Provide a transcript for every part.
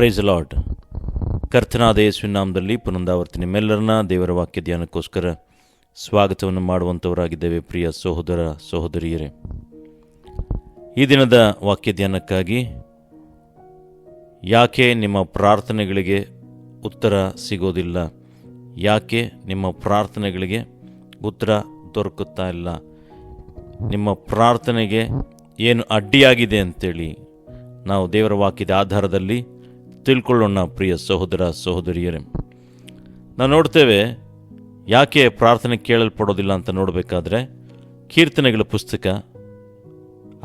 Price lord. ಕರ್ತನಾದ ಯೇಸುವಿನ ನಾಮದಲ್ಲಿ ಪುನರಾವರ್ತಿ ನಿಮ್ಮೆಲ್ಲರನ್ನ ದೇವರ ವಾಕ್ಯ ಧ್ಯಾನಕ್ಕೋಸ್ಕರ ಸ್ವಾಗತವನ್ನು ಮಾಡುವಂಥವರಾಗಿದ್ದೇವೆ. ಪ್ರಿಯ ಸಹೋದರ ಸಹೋದರಿಯರೇ, ಈ ದಿನದ ವಾಕ್ಯ ಧ್ಯಾನಕ್ಕಾಗಿ ಯಾಕೆ ನಿಮ್ಮ ಪ್ರಾರ್ಥನೆಗಳಿಗೆ ಉತ್ತರ ಸಿಗೋದಿಲ್ಲ, ಯಾಕೆ ನಿಮ್ಮ ಪ್ರಾರ್ಥನೆಗಳಿಗೆ ಉತ್ತರ ದೊರಕುತ್ತಾ ಇಲ್ಲ, ನಿಮ್ಮ ಪ್ರಾರ್ಥನೆಗೆ ಏನು ಅಡ್ಡಿಯಾಗಿದೆ ಅಂತೇಳಿ ನಾವು ದೇವರ ವಾಕ್ಯದ ಆಧಾರದಲ್ಲಿ ತಿಳ್ಕೊಳ್ಳೋಣ. ಪ್ರಿಯ ಸಹೋದರ ಸಹೋದರಿಯರೇ, ನಾವು ನೋಡ್ತೇವೆ ಯಾಕೆ ಪ್ರಾರ್ಥನೆ ಕೇಳಲ್ಪಡೋದಿಲ್ಲ ಅಂತ ನೋಡಬೇಕಾದ್ರೆ ಕೀರ್ತನೆಗಳ ಪುಸ್ತಕ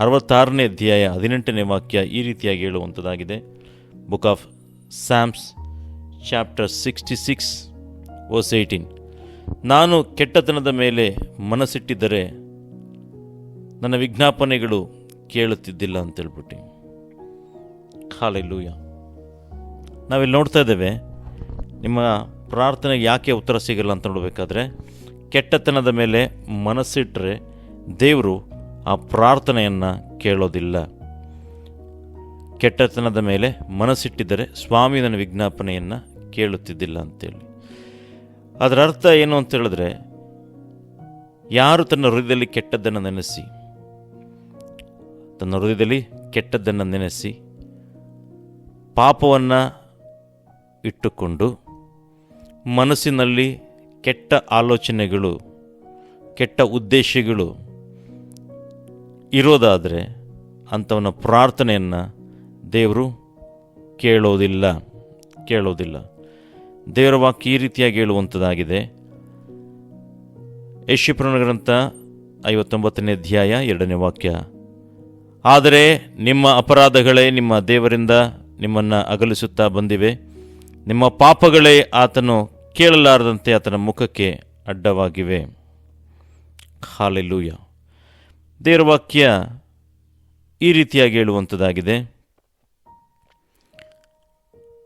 66ನೇ ಅಧ್ಯಾಯ 18ನೇ ವಾಕ್ಯ ಈ ರೀತಿಯಾಗಿ ಹೇಳುವಂಥದ್ದಾಗಿದೆ. Book of Psalms chapter 66 verse 18. ನಾನು ಕೆಟ್ಟತನದ ಮೇಲೆ ಮನಸ್ಸಿಟ್ಟಿದ್ದರೆ ನನ್ನ ವಿಜ್ಞಾಪನೆಗಳು ಕೇಳುತ್ತಿದ್ದಿಲ್ಲ ಅಂತೇಳ್ಬಿಟ್ಟು. ಹಲ್ಲೆಲೂಯಾ. ನಾವಿಲ್ಲಿ ನೋಡ್ತಾ ಇದ್ದೇವೆ ನಿಮ್ಮ ಪ್ರಾರ್ಥನೆಗೆ ಯಾಕೆ ಉತ್ತರ ಸಿಗಲ್ಲ ಅಂತ ನೋಡಬೇಕಾದ್ರೆ ಕೆಟ್ಟತನದ ಮೇಲೆ ಮನಸ್ಸಿಟ್ಟರೆ ದೇವರು ಆ ಪ್ರಾರ್ಥನೆಯನ್ನು ಕೇಳೋದಿಲ್ಲ. ಕೆಟ್ಟತನದ ಮೇಲೆ ಮನಸ್ಸಿಟ್ಟಿದ್ದರೆ ಸ್ವಾಮಿ ನನ್ನ ವಿಜ್ಞಾಪನೆಯನ್ನು ಕೇಳುತ್ತಿದ್ದಿಲ್ಲ ಅಂತೇಳಿ. ಅದರ ಅರ್ಥ ಏನು ಅಂತ ಹೇಳಿದ್ರೆ, ಯಾರು ತನ್ನ ಹೃದಯದಲ್ಲಿ ಕೆಟ್ಟದ್ದನ್ನು ನೆನೆಸಿ ಪಾಪವನ್ನು ಇಟ್ಟುಕೊಂಡು ಮನಸ್ಸಿನಲ್ಲಿ ಕೆಟ್ಟ ಆಲೋಚನೆಗಳು, ಕೆಟ್ಟ ಉದ್ದೇಶಗಳು ಇರೋದಾದರೆ ಅಂಥವನ ಪ್ರಾರ್ಥನೆಯನ್ನು ದೇವರು ಕೇಳೋದಿಲ್ಲ. ದೇವರ ವಾಕ್ಯ ಈ ರೀತಿಯಾಗಿ ಹೇಳುವಂಥದ್ದಾಗಿದೆ. ಯೆಶಾಯನ ಗ್ರಂಥ 59ನೇ ಅಧ್ಯಾಯ 2ನೇ ವಾಕ್ಯ. ಆದರೆ ನಿಮ್ಮ ಅಪರಾಧಗಳೇ ನಿಮ್ಮ ದೇವರಿಂದ ನಿಮ್ಮನ್ನು ಅಗಲಿಸುತ್ತಾ ಬಂದಿವೆ, ನಿಮ್ಮ ಪಾಪಗಳೇ ಆತನು ಕೇಳಲಾರದಂತೆ ಆತನ ಮುಖಕ್ಕೆ ಅಡ್ಡವಾಗಿವೆ. ಹಲ್ಲೆಲೂಯಾ. ದೇವರ ವಾಕ್ಯ ಈ ರೀತಿಯಾಗಿ ಹೇಳುವಂಥದ್ದಾಗಿದೆ.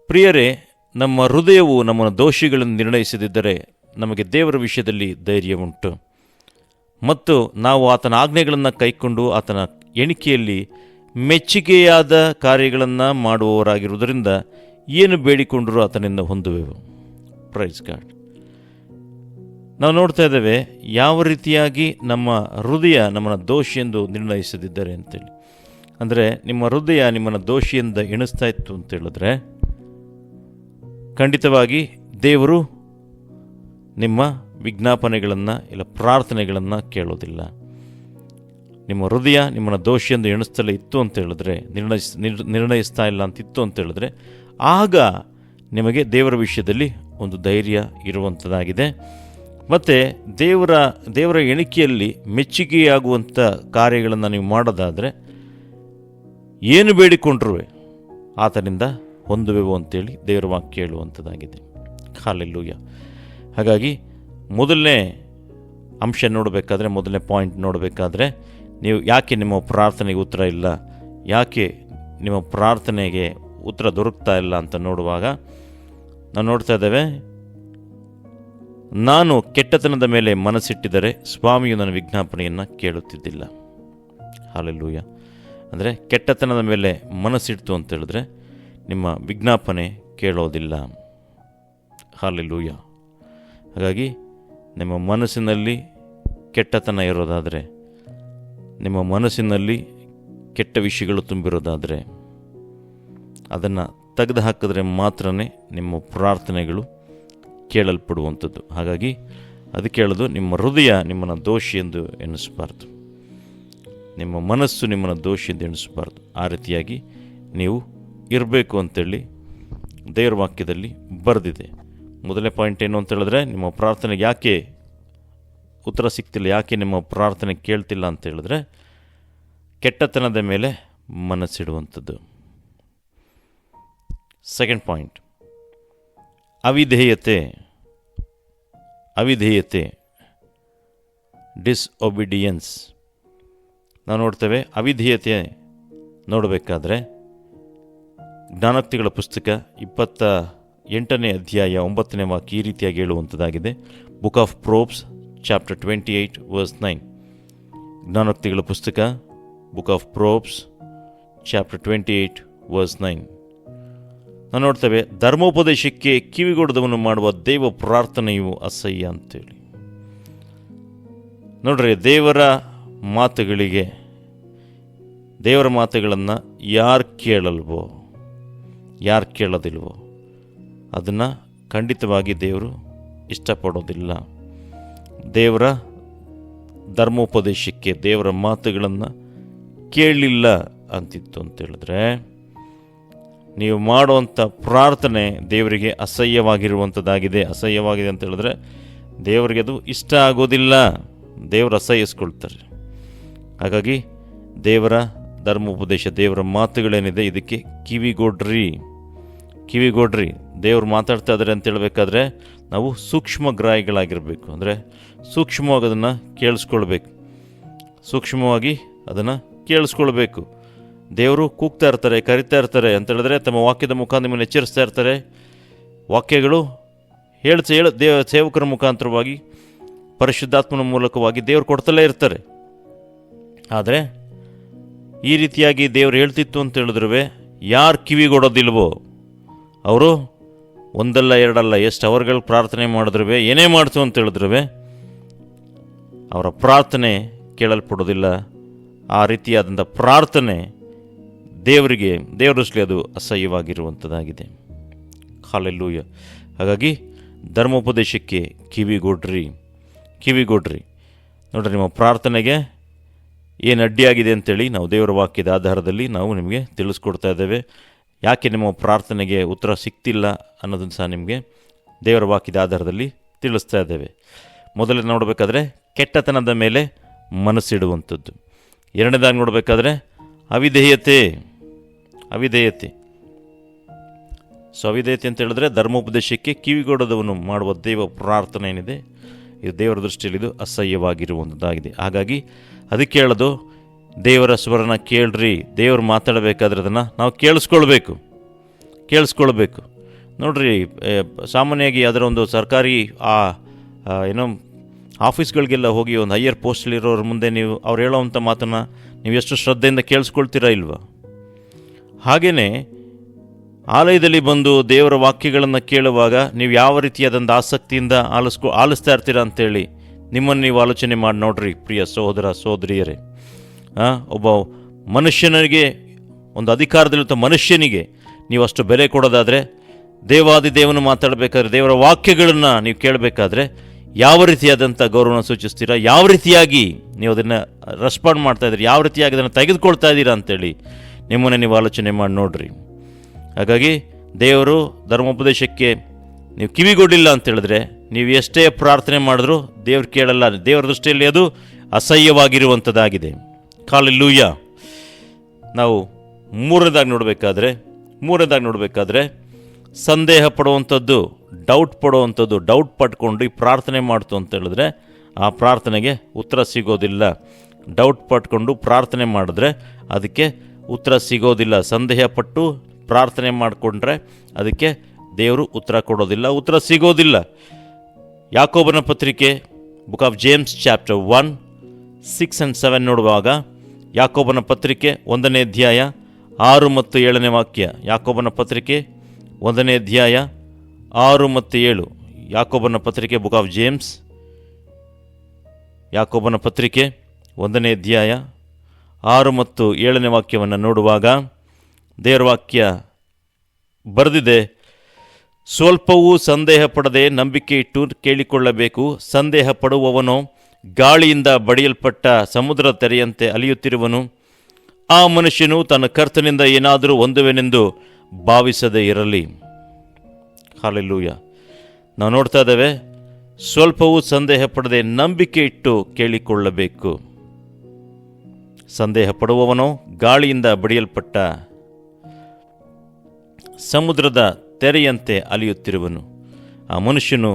ಪ್ರಿಯರೇ, ನಮ್ಮ ಹೃದಯವು ನಮ್ಮನ್ನು ದೋಷಿಗಳನ್ನು ನಿರ್ಣಯಿಸದಿದ್ದರೆ ನಮಗೆ ದೇವರ ವಿಷಯದಲ್ಲಿ ಧೈರ್ಯ ಉಂಟು, ಮತ್ತು ನಾವು ಆತನ ಆಜ್ಞೆಗಳನ್ನು ಕೈಕೊಂಡು ಆತನ ಎಣಿಕೆಯಲ್ಲಿ ಮೆಚ್ಚುಗೆಯಾದ ಕಾರ್ಯಗಳನ್ನು ಮಾಡುವವರಾಗಿರುವುದರಿಂದ ಏನು ಬೇಡಿಕೊಂಡರೂ ಆತನಿಂದ ಹೊಂದುವೆವು. Praise God. ನಾವು ನೋಡ್ತಾ ಇದ್ದೇವೆ ಯಾವ ರೀತಿಯಾಗಿ ನಮ್ಮ ಹೃದಯ ನಮ್ಮನ್ನು ದೋಷಿ ಎಂದು ನಿರ್ಣಯಿಸದಿದ್ದರೆ ಅಂತೇಳಿ. ಅಂದರೆ ನಿಮ್ಮ ಹೃದಯ ನಿಮ್ಮನ್ನು ದೋಷಿಯಿಂದ ಎಣಿಸ್ತಾ ಇತ್ತು ಅಂತೇಳಿದ್ರೆ ಖಂಡಿತವಾಗಿ ದೇವರು ನಿಮ್ಮ ವಿಜ್ಞಾಪನೆಗಳನ್ನು ಇಲ್ಲ ಪ್ರಾರ್ಥನೆಗಳನ್ನು ಕೇಳೋದಿಲ್ಲ. ನಿಮ್ಮ ಹೃದಯ ನಿಮ್ಮನ್ನು ದೋಷಿಯೆಂದು ಎಣಿಸ್ತಲೇ ಇತ್ತು ಅಂತ ಹೇಳಿದ್ರೆ, ನಿರ್ಣಯಿಸ್ತಾ ಇಲ್ಲ ಅಂತಿತ್ತು ಅಂತ ಹೇಳಿದ್ರೆ, ಆಗ ನಿಮಗೆ ದೇವರ ವಿಷಯದಲ್ಲಿ ಒಂದು ಧೈರ್ಯ ಇರುವಂಥದ್ದಾಗಿದೆ. ಮತ್ತು ದೇವರ ಎಣಿಕೆಯಲ್ಲಿ ಮೆಚ್ಚುಗೆಯಾಗುವಂಥ ಕಾರ್ಯಗಳನ್ನು ನೀವು ಮಾಡೋದಾದರೆ ಏನು ಬೇಡಿಕೊಂಡ್ರೂ ಆತನಿಂದ ಹೊಂದುವೆವು ಅಂತೇಳಿ ದೇವರ ವಾಕ್ಯ ಹೇಳುವಂಥದ್ದಾಗಿದೆ. ಹಲ್ಲೆಲೂಯಾ. ಹಾಗಾಗಿ ಮೊದಲನೇ ಅಂಶ ನೋಡಬೇಕಾದ್ರೆ, ಮೊದಲನೇ ಪಾಯಿಂಟ್ ನೋಡಬೇಕಾದ್ರೆ, ನೀವು ಯಾಕೆ ನಿಮ್ಮ ಪ್ರಾರ್ಥನೆಗೆ ಉತ್ತರ ಇಲ್ಲ, ಯಾಕೆ ನಿಮ್ಮ ಪ್ರಾರ್ಥನೆಗೆ ಉತ್ತರ ದೊರಕ್ತಾ ಇಲ್ಲ ಅಂತ ನೋಡುವಾಗ ನಾವು ನೋಡ್ತಾ ಇದ್ದೇವೆ, ನಾನು ಕೆಟ್ಟತನದ ಮೇಲೆ ಮನಸ್ಸಿಟ್ಟಿದ್ದರೆ ಸ್ವಾಮಿಯು ನನ್ನ ವಿಜ್ಞಾಪನೆಯನ್ನು ಕೇಳುತ್ತಿದ್ದಿಲ್ಲ. ಹಲ್ಲೆಲೂಯಾ. ಅಂದರೆ ಕೆಟ್ಟತನದ ಮೇಲೆ ಮನಸ್ಸಿಡ್ತು ಅಂತ ಹೇಳಿದ್ರೆ ನಿಮ್ಮ ವಿಜ್ಞಾಪನೆ ಕೇಳೋದಿಲ್ಲ. ಹಲ್ಲೆಲೂಯಾ. ಹಾಗಾಗಿ ನಿಮ್ಮ ಮನಸ್ಸಿನಲ್ಲಿ ಕೆಟ್ಟತನ ಇರೋದಾದರೆ, ನಿಮ್ಮ ಮನಸ್ಸಿನಲ್ಲಿ ಕೆಟ್ಟ ವಿಷಯಗಳು ತುಂಬಿರೋದಾದರೆ ಅದನ್ನು ತೆಗೆದು ಹಾಕಿದ್ರೆ ಮಾತ್ರ ನಿಮ್ಮ ಪ್ರಾರ್ಥನೆಗಳು ಕೇಳಲ್ಪಡುವಂಥದ್ದು. ಹಾಗಾಗಿ ಅದಕ್ಕೆ ಹೇಳೋದು, ನಿಮ್ಮ ಹೃದಯ ನಿಮ್ಮನ್ನು ದೋಷಿ ಎಂದು ಎಣಿಸಬಾರ್ದು, ನಿಮ್ಮ ಮನಸ್ಸು ನಿಮ್ಮನ್ನು ದೋಷಿ ಎಂದು ಎಣಿಸಬಾರ್ದು. ಆ ರೀತಿಯಾಗಿ ನೀವು ಇರಬೇಕು ಅಂತೇಳಿ ದೇವರ ವಾಕ್ಯದಲ್ಲಿ ಬರೆದಿದೆ. ಮೊದಲನೇ ಪಾಯಿಂಟ್ ಏನು ಅಂತ ಹೇಳಿದ್ರೆ, ನಿಮ್ಮ ಪ್ರಾರ್ಥನೆಗೆ ಯಾಕೆ ಉತ್ತರ ಸಿಗ್ತಿಲ್ಲ, ಯಾಕೆ ನಿಮ್ಮ ಪ್ರಾರ್ಥನೆ ಕೇಳ್ತಿಲ್ಲ ಅಂತ ಹೇಳಿದ್ರೆ ಕೆಟ್ಟತನದ ಮೇಲೆ ಮನಸ್ಸಿಡುವಂಥದ್ದು. Second point, ಅವಿಧೇಯತೆ ಡಿಸ್ಒಬಿಡಿಯನ್ಸ್. ನಾವು ನೋಡ್ತೇವೆ ಅವಿಧೇಯತೆ ನೋಡಬೇಕಾದ್ರೆ ಜ್ಞಾನೋಕ್ತಿಗಳ ಪುಸ್ತಕ 28ನೇ ಅಧ್ಯಾಯ 9ನೇ ವಾಕ್ಯ ಈ ರೀತಿಯಾಗಿ ಹೇಳುವಂಥದ್ದಾಗಿದೆ. Book of Proverbs chapter 28 verse 9. ಜ್ಞಾನೋಕ್ತಿಗಳ ಪುಸ್ತಕ book of Proverbs chapter 28 verse 9. ನಾವು ನೋಡ್ತೇವೆ, ಧರ್ಮೋಪದೇಶಕ್ಕೆ ಕಿವಿಗೊಡದವನು ಮಾಡುವ ದೇವ ಪ್ರಾರ್ಥನೆಯು ಅಸಹ್ಯ ಅಂತೇಳಿ. ನೋಡ್ರಿ, ದೇವರ ಮಾತುಗಳನ್ನು ಯಾರು ಕೇಳಲ್ವೋ, ಯಾರು ಕೇಳೋದಿಲ್ವೋ ಅದನ್ನು ಖಂಡಿತವಾಗಿ ದೇವರು ಇಷ್ಟಪಡೋದಿಲ್ಲ. ದೇವರ ಧರ್ಮೋಪದೇಶಕ್ಕೆ, ದೇವರ ಮಾತುಗಳನ್ನು ಕೇಳಲಿಲ್ಲ ಅಂತಿತ್ತು ಅಂತೇಳಿದ್ರೆ, ನೀವು ಮಾಡುವಂಥ ಪ್ರಾರ್ಥನೆ ದೇವರಿಗೆ ಅಸಹ್ಯವಾಗಿರುವಂಥದ್ದಾಗಿದೆ. ಅಸಹ್ಯವಾಗಿದೆ ಅಂತ ಹೇಳಿದ್ರೆ ದೇವರಿಗೆ ಅದು ಇಷ್ಟ ಆಗೋದಿಲ್ಲ, ದೇವರು ಅಸಹ್ಯಿಸ್ಕೊಳ್ತಾರೆ. ಹಾಗಾಗಿ ದೇವರ ಧರ್ಮೋಪದೇಶ, ದೇವರ ಮಾತುಗಳೇನಿದೆ ಇದಕ್ಕೆ ಕಿವಿಗೊಡ್ರಿ. ದೇವರು ಮಾತಾಡ್ತಾ ಇದ್ದಾರೆ ಅಂತ ಹೇಳಬೇಕಾದ್ರೆ ನಾವು ಸೂಕ್ಷ್ಮಗ್ರಾಹಿಗಳಾಗಿರಬೇಕು. ಅಂದರೆ ಸೂಕ್ಷ್ಮವಾಗಿ ಅದನ್ನು ಕೇಳಿಸ್ಕೊಳ್ಬೇಕು. ದೇವರು ಕೂಗ್ತಾ ಇರ್ತಾರೆ, ಕರಿತಾ ಇರ್ತಾರೆ ಅಂತ ಹೇಳಿದ್ರೆ ತಮ್ಮ ವಾಕ್ಯದ ಮುಖಾಂತರ ನಿಮ್ಮನ್ನು ಎಚ್ಚರಿಸ್ತಾ ಇರ್ತಾರೆ. ವಾಕ್ಯಗಳು ಸೇವಕರ ಮುಖಾಂತರವಾಗಿ, ಪರಿಶುದ್ಧಾತ್ಮನ ಮೂಲಕವಾಗಿ ದೇವರು ಕೊಡ್ತಲೇ ಇರ್ತಾರೆ. ಆದರೆ ಈ ರೀತಿಯಾಗಿ ದೇವರು ಹೇಳ್ತಿತ್ತು ಅಂತ ಹೇಳಿದ್ರು ಯಾರು ಕಿವಿಗೊಡೋದಿಲ್ವೋ ಅವರು ಒಂದಲ್ಲ ಎರಡಲ್ಲ ಎಷ್ಟು ಅವರ್ಗಳು ಪ್ರಾರ್ಥನೆ ಮಾಡಿದ್ರು, ಏನೇ ಮಾಡ್ತು ಅಂತ ಹೇಳಿದ್ರು ಅವರ ಪ್ರಾರ್ಥನೆ ಕೇಳಲ್ಪಡೋದಿಲ್ಲ. ಆ ರೀತಿಯಾದಂಥ ಪ್ರಾರ್ಥನೆ ದೇವರ ದೃಷ್ಟಿಯಲ್ಲಿ ಅದು ಅಸಹ್ಯವಾಗಿರುವಂಥದ್ದಾಗಿದೆ. ಹಲ್ಲೆಲೂಯಾ. ಹಾಗಾಗಿ ಧರ್ಮೋಪದೇಶಕ್ಕೆ ಕಿವಿಗೊಡ್ರಿ. ನೋಡ್ರಿ, ನಿಮ್ಮ ಪ್ರಾರ್ಥನೆಗೆ ಏನು ಅಡ್ಡಿಯಾಗಿದೆ ಅಂತೇಳಿ ನಾವು ದೇವರ ವಾಕ್ಯದ ಆಧಾರದಲ್ಲಿ ನಾವು ನಿಮಗೆ ತಿಳಿಸ್ಕೊಡ್ತಾ ಇದ್ದೇವೆ. ಯಾಕೆ ನಿಮ್ಮ ಪ್ರಾರ್ಥನೆಗೆ ಉತ್ತರ ಸಿಗ್ತಿಲ್ಲ ಅನ್ನೋದನ್ನು ಸಹ ನಿಮಗೆ ದೇವರ ವಾಕ್ಯದ ಆಧಾರದಲ್ಲಿ ತಿಳಿಸ್ತಾ ಇದ್ದೇವೆ. ಮೊದಲೇ ನೋಡಬೇಕಾದ್ರೆ ಕೆಟ್ಟತನದ ಮೇಲೆ ಮನಸ್ಸಿಡುವಂಥದ್ದು. ಎರಡನೇದಾಗಿ ನೋಡಬೇಕಾದ್ರೆ ಅವಿಧೇಯತೆ. ಸೊ ಅವಿಧೇಯತೆ ಅಂತ ಹೇಳಿದ್ರೆ ಧರ್ಮೋಪದೇಶಕ್ಕೆ ಕಿವಿಗೊಡದವನು ಮಾಡುವ ದೇವ ಪ್ರಾರ್ಥನೆ ಏನಿದೆ ಇದು ದೇವರ ದೃಷ್ಟಿಯಲ್ಲಿ ಇದು ಅಸಹ್ಯವಾಗಿರುವಂಥದ್ದಾಗಿದೆ. ಹಾಗಾಗಿ ಅದಕ್ಕೆ ಹೇಳೋದು, ದೇವರ ಸ್ವರನ ಕೇಳ್ರಿ. ದೇವರು ಮಾತಾಡಬೇಕಾದ್ರೆ ಅದನ್ನು ನಾವು ಕೇಳಿಸ್ಕೊಳ್ಬೇಕು. ನೋಡ್ರಿ, ಸಾಮಾನ್ಯವಾಗಿ ಅದರ ಒಂದು ಸರ್ಕಾರಿ ಆಫೀಸ್ಗಳಿಗೆಲ್ಲ ಹೋಗಿ ಒಂದು ಹೈಯರ್ ಪೋಸ್ಟಲ್ಲಿರೋರ ಮುಂದೆ ನೀವು ಅವ್ರು ಹೇಳೋವಂಥ ಮಾತನ್ನು ನೀವು ಎಷ್ಟು ಶ್ರದ್ಧೆಯಿಂದ ಕೇಳಿಸ್ಕೊಳ್ತೀರಾ ಇಲ್ವಾ? ಹಾಗೆಯೇ ಆಲಯದಲ್ಲಿ ಬಂದು ದೇವರ ವಾಕ್ಯಗಳನ್ನು ಕೇಳುವಾಗ ನೀವು ಯಾವ ರೀತಿಯಾದಂಥ ಆಸಕ್ತಿಯಿಂದ ಆಲಿಸ್ತಾ ಇರ್ತೀರಾ ಅಂಥೇಳಿ ನಿಮ್ಮನ್ನು ನೀವು ಆಲೋಚನೆ ಮಾಡಿ ನೋಡ್ರಿ ಪ್ರಿಯ ಸಹೋದರ ಸಹೋದರಿಯರೇ. ಒಬ್ಬ ಮನುಷ್ಯನಿಗೆ, ಒಂದು ಅಧಿಕಾರದಲ್ಲಿದ್ದ ಮನುಷ್ಯನಿಗೆ ನೀವು ಅಷ್ಟು ಬೆಲೆ ಕೊಡೋದಾದರೆ, ದೇವಾದಿದೇವನು ಮಾತಾಡಬೇಕಾದ್ರೆ, ದೇವರ ವಾಕ್ಯಗಳನ್ನು ನೀವು ಕೇಳಬೇಕಾದ್ರೆ ಯಾವ ರೀತಿಯಾದಂಥ ಗೌರವನ ಸೂಚಿಸ್ತೀರಾ, ಯಾವ ರೀತಿಯಾಗಿ ನೀವು ಅದನ್ನು ರೆಸ್ಪಾಂಡ್ ಮಾಡ್ತಾಯಿದ್ದೀರಿ, ಯಾವ ರೀತಿಯಾಗಿ ಅದನ್ನು ತೆಗೆದುಕೊಳ್ತಾ ಇದ್ದೀರಾ ಅಂಥೇಳಿ ನಿಮ್ಮನ್ನೇ ನೀವು ಆಲೋಚನೆ ಮಾಡಿ ನೋಡ್ರಿ. ಹಾಗಾಗಿ ದೇವರು ಧರ್ಮೋಪದೇಶಕ್ಕೆ ನೀವು ಕಿವಿಗೊಡ್ಡಿಲ್ಲ ಅಂತ ಹೇಳಿದ್ರೆ ನೀವು ಎಷ್ಟೇ ಪ್ರಾರ್ಥನೆ ಮಾಡಿದ್ರೂ ದೇವ್ರು ಕೇಳಲ್ಲ. ದೇವರ ದೃಷ್ಟಿಯಲ್ಲಿ ಅದು ಅಸಹ್ಯವಾಗಿರುವಂಥದ್ದಾಗಿದೆ. ಹಲ್ಲೆಲೂಯಾ. ನಾವು ಮೂರನೇದಾಗಿ ನೋಡಬೇಕಾದ್ರೆ ಸಂದೇಹ ಪಡುವಂಥದ್ದು, ಡೌಟ್ ಪಟ್ಕೊಂಡು ಈ ಪ್ರಾರ್ಥನೆ ಮಾಡ್ತು ಅಂತ ಹೇಳಿದ್ರೆ ಆ ಪ್ರಾರ್ಥನೆಗೆ ಉತ್ತರ ಸಿಗೋದಿಲ್ಲ. ಡೌಟ್ ಪಟ್ಕೊಂಡು ಪ್ರಾರ್ಥನೆ ಮಾಡಿದ್ರೆ ಅದಕ್ಕೆ ಉತ್ತರ ಸಿಗೋದಿಲ್ಲ. ಸಂದೇಹ ಪಟ್ಟು ಪ್ರಾರ್ಥನೆ ಮಾಡಿಕೊಂಡ್ರೆ ಅದಕ್ಕೆ ದೇವರು ಉತ್ತರ ಕೊಡೋದಿಲ್ಲ, ಉತ್ತರ ಸಿಗೋದಿಲ್ಲ. ಯಾಕೋಬನ ಪತ್ರಿಕೆ book of James chapter 1, 6 and 7 ನೋಡುವಾಗ, ಯಾಕೋಬನ ಪತ್ರಿಕೆ 1ನೇ ಅಧ್ಯಾಯ 6 ಮತ್ತು 7ನೇ ವಾಕ್ಯ. ಯಾಕೋಬನ ಪತ್ರಿಕೆ 1ನೇ ಅಧ್ಯಾಯ 6 ಮತ್ತು 7. ಯಾಕೋಬನ ಪತ್ರಿಕೆ ಬುಕ್ ಆಫ್ ಜೇಮ್ಸ್, ಯಾಕೋಬನ ಪತ್ರಿಕೆ 1ನೇ ಅಧ್ಯಾಯ 6 ಮತ್ತು 7ನೇ ವಾಕ್ಯವನ್ನು ನೋಡುವಾಗ ದೇವರ ವಾಕ್ಯ ಬರೆದಿದೆ, ಸ್ವಲ್ಪವೂ ಸಂದೇಹ ಪಡದೆ ನಂಬಿಕೆ ಇಟ್ಟು ಕೇಳಿಕೊಳ್ಳಬೇಕು. ಸಂದೇಹ ಪಡುವವನು ಗಾಳಿಯಿಂದ ಬಡಿಯಲ್ಪಟ್ಟ ಸಮುದ್ರ ತೆರೆಯಂತೆ ಅಲಿಯುತ್ತಿರುವನು. ಆ ಮನುಷ್ಯನು ತನ್ನ ಕರ್ತನಿಂದ ಏನಾದರೂ ಹೊಂದುವೆನೆಂದು ಭಾವಿಸದೇ ಇರಲಿ. ಹಲ್ಲೆಲೂಯಾ. ನಾವು ನೋಡ್ತಾ ಇದ್ದೇವೆ, ಸ್ವಲ್ಪವೂ ಸಂದೇಹ ಪಡದೆ ನಂಬಿಕೆ ಇಟ್ಟು ಕೇಳಿಕೊಳ್ಳಬೇಕು. ಸಂದೇಹ ಪಡುವವನು ಗಾಳಿಯಿಂದ ಬಡಿಯಲ್ಪಟ್ಟ ಸಮುದ್ರದ ತೆರೆಯಂತೆ ಅಲಿಯುತ್ತಿರುವನು. ಆ ಮನುಷ್ಯನು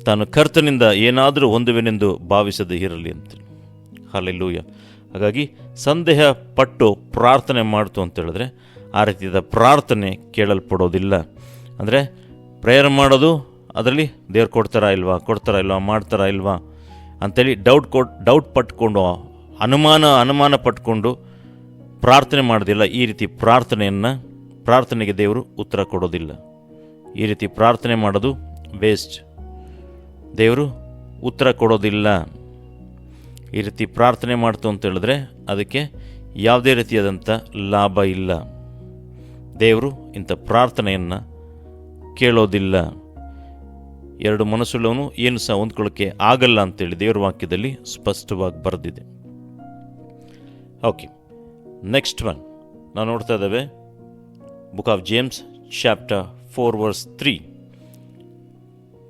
ತಾನು ಕರ್ತನಿಂದ ಏನಾದರೂ ಹೊಂದುವೆನೆಂದು ಭಾವಿಸದೇ ಇರಲಿ ಅಂತ. ಹಲ್ಲೆಲೂಯಾ. ಹಾಗಾಗಿ ಸಂದೇಹ ಪಟ್ಟು ಪ್ರಾರ್ಥನೆ ಮಾಡ್ತು ಅಂತ ಹೇಳಿದ್ರೆ ಆ ರೀತಿಯಾದ ಪ್ರಾರ್ಥನೆ ಕೇಳಲ್ಪಡೋದಿಲ್ಲ. ಅಂದರೆ ಪ್ರೇಯರ್ ಮಾಡೋದು, ಅದರಲ್ಲಿ ದೇವ್ರು ಕೊಡ್ತಾರಾ ಇಲ್ವಾ ಮಾಡ್ತಾರಾ ಇಲ್ವಾ ಅಂಥೇಳಿ ಡೌಟ್ ಪಟ್ಕೊಂಡು ಅನುಮಾನ ಪಟ್ಕೊಂಡು ಪ್ರಾರ್ಥನೆ ಮಾಡೋದಿಲ್ಲ. ಈ ರೀತಿ ಪ್ರಾರ್ಥನೆಗೆ ದೇವರು ಉತ್ತರ ಕೊಡೋದಿಲ್ಲ. ಈ ರೀತಿ ಪ್ರಾರ್ಥನೆ ಮಾಡೋದು ವೇಸ್ಟ್. ದೇವರು ಉತ್ತರ ಕೊಡೋದಿಲ್ಲ. ಈ ರೀತಿ ಪ್ರಾರ್ಥನೆ ಮಾಡ್ತು ಅಂತ ಹೇಳಿದ್ರೆ ಅದಕ್ಕೆ ಯಾವುದೇ ರೀತಿಯಾದಂಥ ಲಾಭ ಇಲ್ಲ. ದೇವರು ಇಂಥ ಪ್ರಾರ್ಥನೆಯನ್ನು ಕೇಳೋದಿಲ್ಲ. ಎರಡು ಮನಸ್ಸುಳ್ಳವನು ಏನು ಸಹ ಹೊಂದ್ಕೊಳ್ಳೋಕ್ಕೆ ಆಗಲ್ಲ ಅಂತೇಳಿ ದೇವರ ವಾಕ್ಯದಲ್ಲಿ ಸ್ಪಷ್ಟವಾಗಿ ಬರೆದಿದೆ. ಓಕೆ, ನೆಕ್ಸ್ಟ್ ಒನ್ ನಾವು ನೋಡ್ತಾ ಇದ್ದೇವೆ ಬುಕ್ ಆಫ್ ಜೇಮ್ಸ್ ಚಾಪ್ಟರ್ 4:3.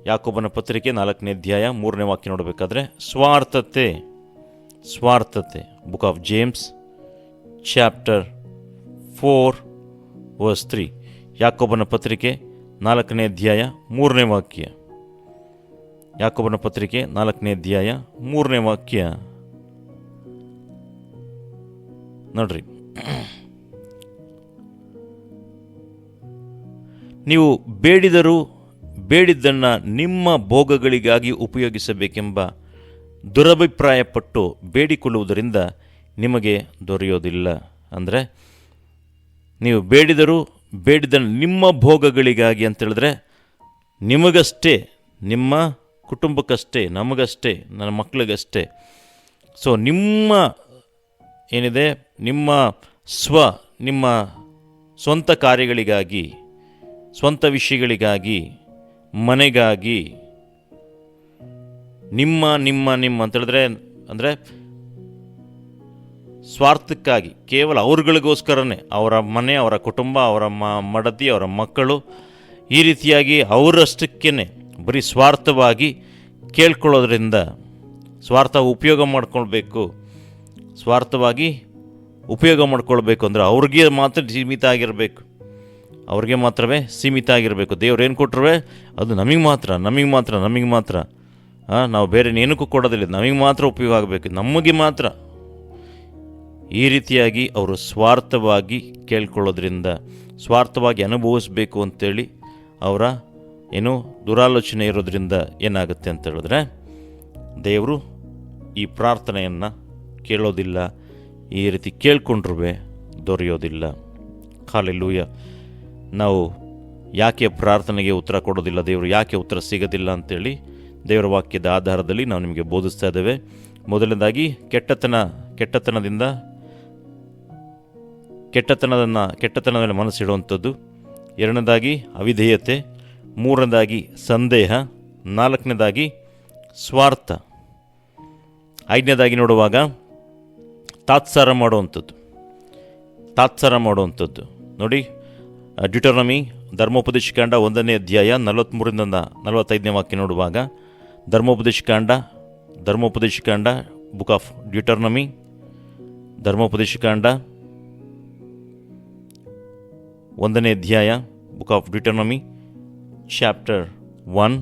ಯಾಕೋಬನ ಪತ್ರಿಕೆ 4ನೇ ಅಧ್ಯಾಯ 3ನೇ ವಾಕ್ಯ ನೋಡಬೇಕಾದ್ರೆ ಸ್ವಾರ್ಥತೆ ಬುಕ್ ಆಫ್ ಜೇಮ್ಸ್ ಚಾಪ್ಟರ್ 4:3. ಯಾಕೋಬನ ಪತ್ರಿಕೆ 4ನೇ ಅಧ್ಯಾಯ 3ನೇ ವಾಕ್ಯ. ಯಾಕೋಬನ ಪತ್ರಿಕೆ 4ನೇ ಅಧ್ಯಾಯ 3ನೇ ವಾಕ್ಯ ನೋಡ್ರಿ. ನೀವು ಬೇಡಿದ್ದನ್ನು ನಿಮ್ಮ ಭೋಗಗಳಿಗಾಗಿ ಉಪಯೋಗಿಸಬೇಕೆಂಬ ದುರಭಿಪ್ರಾಯಪಟ್ಟು ಬೇಡಿಕೊಳ್ಳುವುದರಿಂದ ನಿಮಗೆ ದೊರೆಯೋದಿಲ್ಲ. ಅಂದರೆ ನೀವು ಬೇಡಿದ್ದನ್ನು ನಿಮ್ಮ ಭೋಗಗಳಿಗಾಗಿ ಅಂತೇಳಿದ್ರೆ ನಿಮಗಷ್ಟೇ, ನಿಮ್ಮ ಕುಟುಂಬಕ್ಕಷ್ಟೇ, ನಮಗಷ್ಟೇ, ನನ್ನ ಮಕ್ಕಳಿಗಷ್ಟೇ. ಸೊ ನಿಮ್ಮ ಏನಿದೆ ನಿಮ್ಮ ಸ್ವಂತ ಕಾರ್ಯಗಳಿಗಾಗಿ, ಸ್ವಂತ ವಿಷಯಗಳಿಗಾಗಿ, ಮನೆಗಾಗಿ, ನಿಮ್ಮ ಅಂತೇಳಿದ್ರೆ ಅಂದರೆ ಸ್ವಾರ್ಥಕ್ಕಾಗಿ, ಕೇವಲ ಅವ್ರಗಳಿಗೋಸ್ಕರನೇ, ಅವರ ಮನೆ, ಅವರ ಕುಟುಂಬ, ಅವರ ಮಡದಿ, ಅವರ ಮಕ್ಕಳು, ಈ ರೀತಿಯಾಗಿ ಅವರಷ್ಟಕ್ಕೇ ಬರೀ ಸ್ವಾರ್ಥವಾಗಿ ಕೇಳ್ಕೊಳ್ಳೋದ್ರಿಂದ, ಸ್ವಾರ್ಥವಾಗಿ ಉಪಯೋಗ ಮಾಡ್ಕೊಳ್ಬೇಕು ಅಂದರೆ ಅವ್ರಿಗೆ ಮಾತ್ರ ಸೀಮಿತ ಆಗಿರಬೇಕು. ದೇವ್ರು ಏನು ಕೊಟ್ಟರುವೆ ಅದು ನಮಗೆ ಮಾತ್ರ. ನಾವು ಬೇರೆ ಏನಕ್ಕೂ ಕೊಡೋದಿಲ್ಲ, ನಮಗೆ ಮಾತ್ರ ಉಪಯೋಗ ಆಗಬೇಕು, ನಮಗೆ ಮಾತ್ರ. ಈ ರೀತಿಯಾಗಿ ಅವರು ಸ್ವಾರ್ಥವಾಗಿ ಕೇಳ್ಕೊಳ್ಳೋದ್ರಿಂದ, ಸ್ವಾರ್ಥವಾಗಿ ಅನುಭವಿಸ್ಬೇಕು ಅಂತೇಳಿ ಅವರ ದುರಾಲೋಚನೆ ಇರೋದ್ರಿಂದ ಏನಾಗುತ್ತೆ ಅಂತ ಹೇಳಿದ್ರೆ ದೇವರು ಈ ಪ್ರಾರ್ಥನೆಯನ್ನು ಕೇಳೋದಿಲ್ಲ. ಈ ರೀತಿ ಕೇಳ್ಕೊಂಡ್ರೂ ದೊರೆಯೋದಿಲ್ಲ. ಹಲ್ಲೆಲೂಯಾ. ನಾವು ಯಾಕೆ ಪ್ರಾರ್ಥನೆಗೆ ಉತ್ತರ ಕೊಡೋದಿಲ್ಲ, ದೇವರು ಯಾಕೆ ಉತ್ತರ ಸಿಗೋದಿಲ್ಲ ಅಂತೇಳಿ ದೇವರ ವಾಕ್ಯದ ಆಧಾರದಲ್ಲಿ ನಾವು ನಿಮಗೆ ಬೋಧಿಸ್ತಾ ಇದ್ದೇವೆ. ಮೊದಲನೇದಾಗಿ ಕೆಟ್ಟತನದ ಮೇಲೆ ಮನಸ್ಸಿಡುವಂಥದ್ದು. ಎರಡನೇದಾಗಿ ಅವಿಧೇಯತೆ. ಮೂರನೇದಾಗಿ ಸಂದೇಹ. ನಾಲ್ಕನೇದಾಗಿ ಸ್ವಾರ್ಥ. ಐದನೇದಾಗಿ ನೋಡುವಾಗ ತಾತ್ಸಾರ ಮಾಡುವಂಥದ್ದು. ನೋಡಿ, ಡ್ಯೂಟರನಮಿ ಧರ್ಮೋಪದೇಶಕಾಂಡ 1ನೇ ಅಧ್ಯಾಯ 43-45 ವಾಕ್ಯ ನೋಡುವಾಗ, ಧರ್ಮೋಪದೇಶಕಾಂಡ ಬುಕ್ ಆಫ್ ಡ್ಯೂಟರನಮಿ, ಧರ್ಮೋಪದೇಶಕಾಂಡ 1ನೇ ಅಧ್ಯಾಯ ಬುಕ್ ಆಫ್ ಡ್ಯೂಟರನಮಿ ಚಾಪ್ಟರ್ 1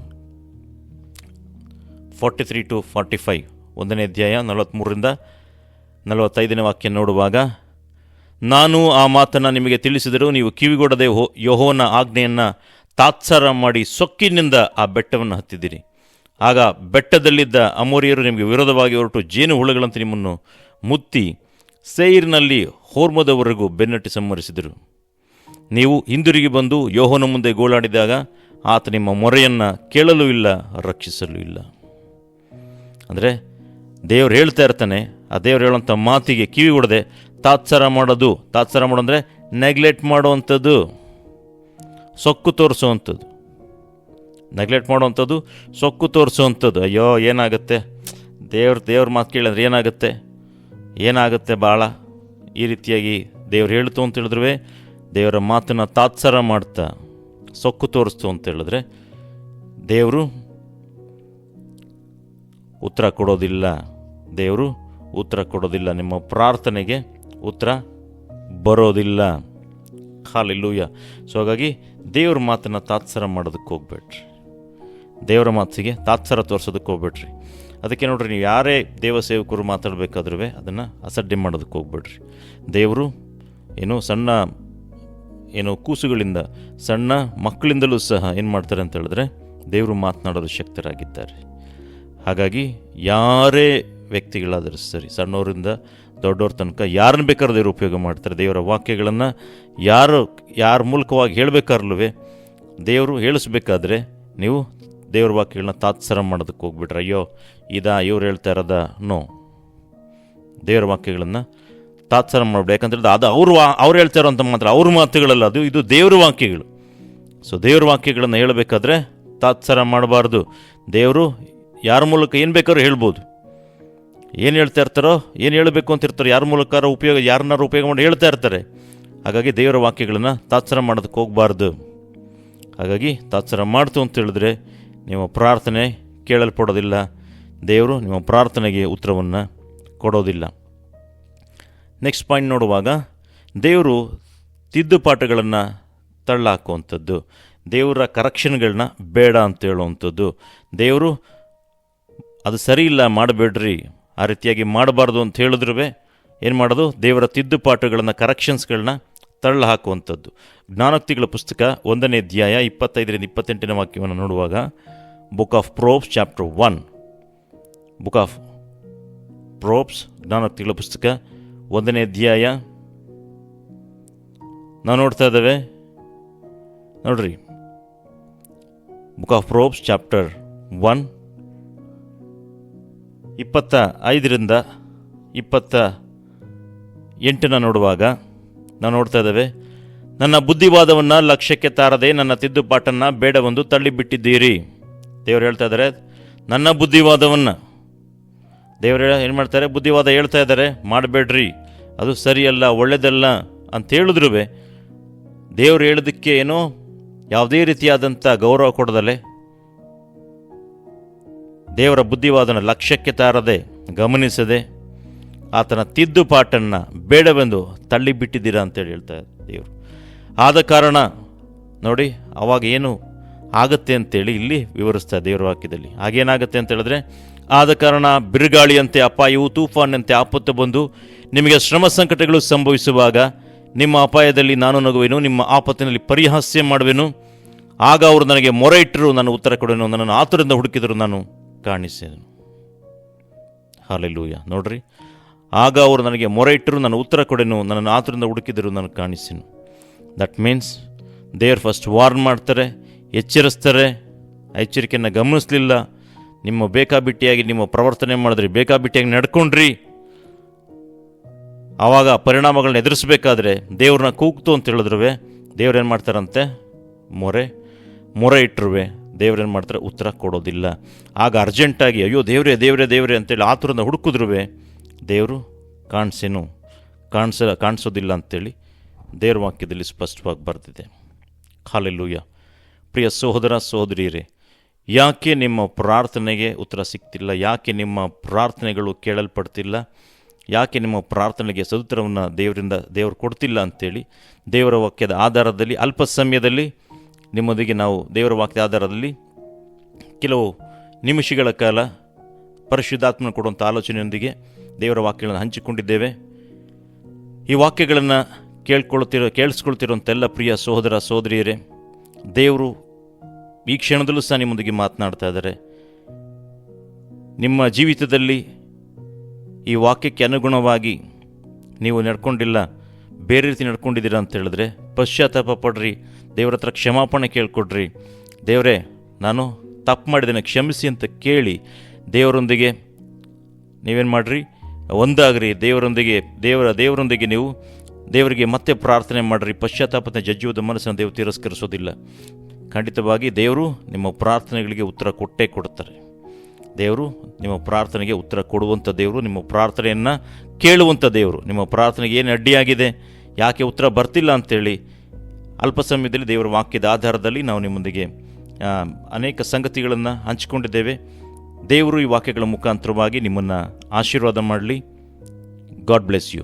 43-45, 1ನೇ ಅಧ್ಯಾಯ 43-45 ವಾಕ್ಯ ನೋಡುವಾಗ, ನಾನು ಆ ಮಾತನ್ನು ನಿಮಗೆ ತಿಳಿಸಿದರೂ ನೀವು ಕಿವಿಗೊಡದೆ ಯೆಹೋವನ ಆಜ್ಞೆಯನ್ನು ತಾತ್ಸಾರ ಮಾಡಿ ಸೊಕ್ಕಿನಿಂದ ಆ ಬೆಟ್ಟವನ್ನು ಹತ್ತಿದಿರಿ. ಆಗ ಬೆಟ್ಟದಲ್ಲಿದ್ದ ಅಮೋರಿಯರು ನಿಮಗೆ ವಿರೋಧವಾಗಿ ಹೊರಟು ಜೇನು ಹುಳುಗಳಂತೆ ನಿಮ್ಮನ್ನು ಮುತ್ತಿ ಸೇಯಿರಿನಲ್ಲಿ ಹೋರ್ಮದವರೆಗೂ ಬೆನ್ನಟ್ಟಿ ಸಂಹರಿಸಿದರು. ನೀವು ಹಿಂದಿರುಗಿ ಬಂದು ಯೆಹೋವನ ಮುಂದೆ ಗೋಳಾಡಿದಾಗ ಆತ ನಿಮ್ಮ ಮೊರೆಯನ್ನು ಕೇಳಲೂ ಇಲ್ಲ, ರಕ್ಷಿಸಲೂ ಇಲ್ಲ. ಅಂದರೆ ದೇವ್ರು ಹೇಳ್ತಾ ಇರ್ತಾನೆ, ಆ ದೇವ್ರು ಹೇಳೋಂಥ ಮಾತಿಗೆ ಕಿವಿಗೊಡದೆ ತಾತ್ಸಾರ ಮಾಡೋದಂದರೆ ನೆಗ್ಲೆಕ್ಟ್ ಮಾಡುವಂಥದ್ದು, ಸೊಕ್ಕು ತೋರಿಸುವಂಥದ್ದು. ಅಯ್ಯೋ ಏನಾಗುತ್ತೆ, ದೇವ್ರ ಮಾತು ಕೇಳಿದ್ರೆ ಏನಾಗುತ್ತೆ ಭಾಳ. ಈ ರೀತಿಯಾಗಿ ದೇವ್ರು ಹೇಳ್ತು ಅಂತ ಹೇಳಿದ್ರೆ ದೇವರ ಮಾತನ್ನು ತಾತ್ಸಾರ ಮಾಡ್ತಾ ಸೊಕ್ಕು ತೋರಿಸ್ತು ಅಂತ ಹೇಳಿದ್ರೆ ದೇವರು ಉತ್ತರ ಕೊಡೋದಿಲ್ಲ. ನಿಮ್ಮ ಪ್ರಾರ್ಥನೆಗೆ ಉತ್ತರ ಬರೋದಿಲ್ಲ. ಹಲ್ಲೆಲೂಯಾ. ಸೊ ಹಾಗಾಗಿ ದೇವ್ರ ಮಾತನ್ನು ತಾತ್ಸಾರ ಮಾಡೋದಕ್ಕೆ ಹೋಗ್ಬೇಡ್ರಿ, ದೇವರ ಮಾತಿಗೆ ತಾತ್ಸಾರ ತೋರಿಸೋದಕ್ಕೆ ಹೋಗ್ಬೇಡ್ರಿ. ಅದಕ್ಕೆ ನೋಡ್ರಿ, ನೀವು ಯಾರೇ ದೇವಸೇವಕರು ಮಾತಾಡಬೇಕಾದ್ರೂ ಅದನ್ನು ಅಸಡ್ಡೆ ಮಾಡೋದಕ್ಕೆ ಹೋಗ್ಬೇಡ್ರಿ. ದೇವರು ಸಣ್ಣ ಕೂಸುಗಳಿಂದ, ಸಣ್ಣ ಮಕ್ಕಳಿಂದಲೂ ಸಹ ಏನು ಮಾಡ್ತಾರೆ ಅಂತ ಹೇಳಿದ್ರೆ ದೇವರು ಮಾತನಾಡೋದು ಶಕ್ತರಾಗಿದ್ದಾರೆ. ಹಾಗಾಗಿ ಯಾರೇ ವ್ಯಕ್ತಿಗಳಾದರೂ ಸರಿ, ಸಣ್ಣವರಿಂದ ದೊಡ್ಡವ್ರ ತನಕ ಯಾರನ್ನ ಬೇಕಾದ್ರೂ ದೇವರು ಉಪಯೋಗ ಮಾಡ್ತಾರೆ. ದೇವರ ವಾಕ್ಯಗಳನ್ನು ಯಾರ ಮೂಲಕವಾಗಿ ಹೇಳಬೇಕಾರ್ಲೂ ದೇವರು ಹೇಳಿಸ್ಬೇಕಾದ್ರೆ ನೀವು ದೇವ್ರ ವಾಕ್ಯಗಳನ್ನ ತಾತ್ಸಾರ ಮಾಡೋದಕ್ಕೆ ಹೋಗ್ಬಿಟ್ರೆ, ಅಯ್ಯೋ ಇವ್ರು ಹೇಳ್ತಾ ಇರೋದ? ನೋ, ದೇವರ ವಾಕ್ಯಗಳನ್ನು ತಾತ್ಸಾರ ಮಾಡಬೇಡಿ. ಯಾಕಂದರೆ ಅದು ಅವ್ರು ಹೇಳ್ತಾ ಇರೋಂಥ ಮಾತ್ರ ಅವ್ರ ಮಾತುಗಳಲ್ಲ, ಇದು ದೇವ್ರ ವಾಕ್ಯಗಳು. ಸೊ ದೇವ್ರ ವಾಕ್ಯಗಳನ್ನು ಹೇಳಬೇಕಾದ್ರೆ ತಾತ್ಸಾರ ಮಾಡಬಾರ್ದು. ದೇವರು ಯಾರ ಮೂಲಕ ಏನು ಬೇಕಾದ್ರೂ ಹೇಳ್ಬೋದು. ಏನು ಹೇಳ್ತಾ ಇರ್ತಾರೋ, ಏನು ಹೇಳಬೇಕು ಅಂತ ಇರ್ತಾರೋ, ಯಾರನ್ನಾರು ಉಪಯೋಗ ಮಾಡಿ ಹೇಳ್ತಾ ಇರ್ತಾರೆ. ಹಾಗಾಗಿ ದೇವರ ವಾಕ್ಯಗಳನ್ನು ತಾತ್ಸಾರ ಮಾಡೋದಕ್ಕೆ ಹೋಗಬಾರ್ದು. ಹಾಗಾಗಿ ತಾತ್ಸಾರ ಮಾಡ್ತು ಅಂತ ಹೇಳಿದ್ರೆ ನಿಮ್ಮ ಪ್ರಾರ್ಥನೆ ಕೇಳಲ್ಪಡೋದಿಲ್ಲ, ದೇವರು ನಿಮ್ಮ ಪ್ರಾರ್ಥನೆಗೆ ಉತ್ತರವನ್ನು ಕೊಡೋದಿಲ್ಲ. ನೆಕ್ಸ್ಟ್ ಪಾಯಿಂಟ್ ನೋಡುವಾಗ, ದೇವರು ತಿದ್ದುಪಾಠುಗಳನ್ನು ತಳ್ಳಾಕುವಂಥದ್ದು, ದೇವರ ಕರೆಕ್ಷನ್ಗಳನ್ನ ಬೇಡ ಅಂತ ಹೇಳುವಂಥದ್ದು. ದೇವರು ಅದು ಸರಿ ಇಲ್ಲ, ಮಾಡಬೇಡ್ರಿ, ಆ ರೀತಿಯಾಗಿ ಮಾಡಬಾರ್ದು ಅಂತ ಹೇಳಿದ್ರೂ ಏನು ಮಾಡೋದು? ದೇವರ ತಿದ್ದುಪಾಠುಗಳನ್ನು, ಕರೆಕ್ಷನ್ಸ್ಗಳನ್ನ ತಳ್ಳ ಹಾಕುವಂಥದ್ದು. ಜ್ಞಾನೋಕ್ತಿಗಳ ಪುಸ್ತಕ 1ನೇ ಅಧ್ಯಾಯ 25-28 ವಾಕ್ಯವನ್ನು ನೋಡುವಾಗ, book of Proverbs chapter 1, book of Proverbs ಜ್ಞಾನೋಕ್ತಿಗಳ ಪುಸ್ತಕ 1ನೇ ಅಧ್ಯಾಯ ನಾವು ನೋಡ್ತಾ ಇದ್ದೇವೆ. ನೋಡ್ರಿ, ಬುಕ್ ಆಫ್ ಪ್ರೋಬ್ಸ್ ಚಾಪ್ಟರ್ 1 25-28 ನೋಡುವಾಗ ನಾವು ನೋಡ್ತಾ ಇದ್ದೇವೆ, ನನ್ನ ಬುದ್ಧಿವಾದವನ್ನು ಲಕ್ಷ್ಯಕ್ಕೆ ತಾರದೆ ನನ್ನ ತಿದ್ದುಪಾಟನ್ನು ಬೇಡವೆಂದು ತಳ್ಳಿಬಿಟ್ಟಿದ್ದೀರಿ. ದೇವರು ಹೇಳ್ತಾ ಇದ್ದಾರೆ, ನನ್ನ ಬುದ್ಧಿವಾದವನ್ನು ದೇವರು ಏನು ಮಾಡ್ತಾರೆ? ಬುದ್ಧಿವಾದ ಹೇಳ್ತಾ ಇದ್ದಾರೆ, ಮಾಡಬೇಡ್ರಿ, ಅದು ಸರಿಯಲ್ಲ, ಒಳ್ಳೆಯದಲ್ಲ ಅಂತ ಹೇಳಿದ್ರು ದೇವರು ಹೇಳೋದಕ್ಕೆ ಏನೋ ಯಾವುದೇ ರೀತಿಯಾದಂಥ ಗೌರವ ಕೊಡದಲೆ, ದೇವರ ಬುದ್ಧಿವಾದನ ಲಕ್ಷ್ಯಕ್ಕೆ ತಾರದೆ, ಗಮನಿಸದೆ ಆತನ ತಿದ್ದುಪಾಟನ್ನು ಬೇಡವೆಂದು ತಳ್ಳಿಬಿಟ್ಟಿದ್ದೀರಾ ಅಂತೇಳಿ ಹೇಳ್ತಾರೆ ದೇವರು. ಆದ ಕಾರಣ ನೋಡಿ, ಅವಾಗ ಏನು ಆಗುತ್ತೆ ಅಂತೇಳಿ ಇಲ್ಲಿ ವಿವರಿಸ್ತಾರೆ ದೇವರ ವಾಕ್ಯದಲ್ಲಿ. ಹಾಗೇನಾಗುತ್ತೆ ಅಂತ ಹೇಳಿದ್ರೆ, ಆದ ಕಾರಣ ಬಿರುಗಾಳಿಯಂತೆ ಅಪಾಯವು, ತೂಫಾನಂತೆ ಆಪತ್ತು ಬಂದು ನಿಮಗೆ ಶ್ರಮ ಸಂಕಟಗಳು ಸಂಭವಿಸುವಾಗ ನಿಮ್ಮ ಅಪಾಯದಲ್ಲಿ ನಾನು ನಗುವೆನು, ನಿಮ್ಮ ಆಪತ್ತಿನಲ್ಲಿ ಪರಿಹಾಸ್ಯ ಮಾಡುವೆನು. ಆಗ ಅವರು ನನಗೆ ಮೊರೆ ಇಟ್ಟರು, ನಾನು ಉತ್ತರ ಕೊಡುವೆನು, ನನ್ನನ್ನು ಆತುರದಿಂದ ಹುಡುಕಿದರು, ನಾನು ಕಾಣಿಸೆನು. ಹಲ್ಲೆಲೂಯಾ. ನೋಡ್ರಿ, ಆಗ ಅವರು ನನಗೆ ಮೊರೆ ಇಟ್ಟರು, ನಾನು ಉತ್ತರ ಕೊಡೆನು, ನನ್ನನ್ನು ಆತುರದಿಂದ ಹುಡುಕಿದರು, ನಾನು ಕಾಣಿಸೆನು. ದಟ್ ಮೀನ್ಸ್ ದೇವ್ರು ಫಸ್ಟ್ ವಾರ್ನ್ ಮಾಡ್ತಾರೆ, ಎಚ್ಚರಿಸ್ತಾರೆ. ಎಚ್ಚರಿಕೆಯನ್ನು ಗಮನಿಸಲಿಲ್ಲ, ನಿಮ್ಮ ಬೇಕಾಬಿಟ್ಟಿಯಾಗಿ ನಿಮ್ಮ ಪ್ರವರ್ತನೆ ಮಾಡಿದ್ರಿ, ಬೇಕಾಬಿಟ್ಟಿಯಾಗಿ ನಡ್ಕೊಂಡ್ರಿ. ಆವಾಗ ಪರಿಣಾಮಗಳನ್ನ ಎದುರಿಸಬೇಕಾದ್ರೆ ದೇವ್ರನ್ನ ಕೂಗ್ತು ಅಂತ ಹೇಳಿದ್ರು ದೇವ್ರೇನು ಮಾಡ್ತಾರಂತೆ? ಮೊರೆ ಇಟ್ಟರು ದೇವ್ರೇನು ಮಾಡ್ತಾರೆ? ಉತ್ತರ ಕೊಡೋದಿಲ್ಲ. ಆಗ ಅರ್ಜೆಂಟಾಗಿ ಅಯ್ಯೋ ದೇವ್ರೇ ದೇವ್ರೇ ದೇವ್ರೇ ಅಂತೇಳಿ ಆತುರದಿಂದ ಹುಡುಕಿದ್ರು ದೇವರು ಕಾಣಿಸೋದಿಲ್ಲ ಅಂತೇಳಿ ದೇವ್ರ ವಾಕ್ಯದಲ್ಲಿ ಸ್ಪಷ್ಟವಾಗಿ ಬರೆದಿದೆ. ಹಲ್ಲೆಲೂಯಾ. ಪ್ರಿಯ ಸಹೋದರ ಸಹೋದರಿಯರೇ, ಯಾಕೆ ನಿಮ್ಮ ಪ್ರಾರ್ಥನೆಗೆ ಉತ್ತರ ಸಿಗ್ತಿಲ್ಲ? ಯಾಕೆ ನಿಮ್ಮ ಪ್ರಾರ್ಥನೆಗಳು ಕೇಳಲ್ಪಡ್ತಿಲ್ಲ? ಯಾಕೆ ನಿಮ್ಮ ಪ್ರಾರ್ಥನೆಗೆ ಸದುತ್ತರವನ್ನು ದೇವರು ಕೊಡ್ತಿಲ್ಲ ಅಂಥೇಳಿ ದೇವರ ವಾಕ್ಯದ ಆಧಾರದಲ್ಲಿ ಅಲ್ಪ ಸಮಯದಲ್ಲಿ ನಿಮ್ಮೊಂದಿಗೆ ನಾವು ದೇವರ ವಾಕ್ಯದ ಆಧಾರದಲ್ಲಿ ಕೆಲವು ನಿಮಿಷಗಳ ಕಾಲ ಪರಿಶುದ್ಧಾತ್ಮನ ಕೊಡುವಂಥ ಆಲೋಚನೆಯೊಂದಿಗೆ ದೇವರ ವಾಕ್ಯಗಳನ್ನು ಹಂಚಿಕೊಂಡಿದ್ದೇವೆ. ಈ ವಾಕ್ಯಗಳನ್ನು ಕೇಳಿಸ್ಕೊಳ್ತಿರುವಂಥ ಎಲ್ಲ ಪ್ರಿಯ ಸಹೋದರ ಸಹೋದರಿಯರೇ, ದೇವರು ಈ ಕ್ಷಣದಲ್ಲೂ ಸಹ ನಿಮ್ಮೊಂದಿಗೆ ಮಾತನಾಡ್ತಾ ಇದ್ದಾರೆ. ನಿಮ್ಮ ಜೀವಿತದಲ್ಲಿ ಈ ವಾಕ್ಯಕ್ಕೆ ಅನುಗುಣವಾಗಿ ನೀವು ನಡ್ಕೊಂಡಿಲ್ಲ, ಬೇರೆ ರೀತಿ ನಡ್ಕೊಂಡಿದ್ದೀರಾ ಅಂತ ಹೇಳಿದ್ರೆ ಪಶ್ಚಾತ್ತಾಪ ಪಡ್ರಿ, ದೇವರ ಹತ್ರ ಕ್ಷಮಾಪಣೆ ಕೇಳ್ಕೊಡ್ರಿ. ದೇವರೇ, ನಾನು ತಪ್ಪು ಮಾಡಿದ್ದೇನೆ, ಕ್ಷಮಿಸಿ ಅಂತ ಕೇಳಿ ದೇವರೊಂದಿಗೆ ನೀವೇನು ಮಾಡಿರಿ? ಒಂದಾಗ್ರಿ. ದೇವರೊಂದಿಗೆ ನೀವು ದೇವರಿಗೆ ಮತ್ತೆ ಪ್ರಾರ್ಥನೆ ಮಾಡಿರಿ. ಪಶ್ಚಾತ್ತಾಪದ ಜಜ್ಜುವುದ ಮನಸ್ಸನ್ನು ದೇವರು ತಿರಸ್ಕರಿಸೋದಿಲ್ಲ. ಖಂಡಿತವಾಗಿ ದೇವರು ನಿಮ್ಮ ಪ್ರಾರ್ಥನೆಗಳಿಗೆ ಉತ್ತರ ಕೊಟ್ಟೇ ಕೊಡ್ತಾರೆ. ದೇವರು ನಿಮ್ಮ ಪ್ರಾರ್ಥನೆಗೆ ಉತ್ತರ ಕೊಡುವಂಥ ದೇವರು, ನಿಮ್ಮ ಪ್ರಾರ್ಥನೆಯನ್ನು ಕೇಳುವಂಥ ದೇವರು. ನಿಮ್ಮ ಪ್ರಾರ್ಥನೆಗೆ ಏನು ಅಡ್ಡಿಯಾಗಿದೆ, ಯಾಕೆ ಉತ್ತರ ಬರ್ತಿಲ್ಲ ಅಂಥೇಳಿ ಅಲ್ಪ ಸಮಯದಲ್ಲಿ ದೇವರ ವಾಕ್ಯದ ಆಧಾರದಲ್ಲಿ ನಾವು ನಿಮ್ಮೊಂದಿಗೆ ಅನೇಕ ಸಂಗತಿಗಳನ್ನು ಹಂಚಿಕೊಂಡಿದ್ದೇವೆ. ದೇವರು ಈ ವಾಕ್ಯಗಳ ಮುಖಾಂತರವಾಗಿ ನಿಮ್ಮನ್ನು ಆಶೀರ್ವಾದ ಮಾಡಲಿ. God bless you.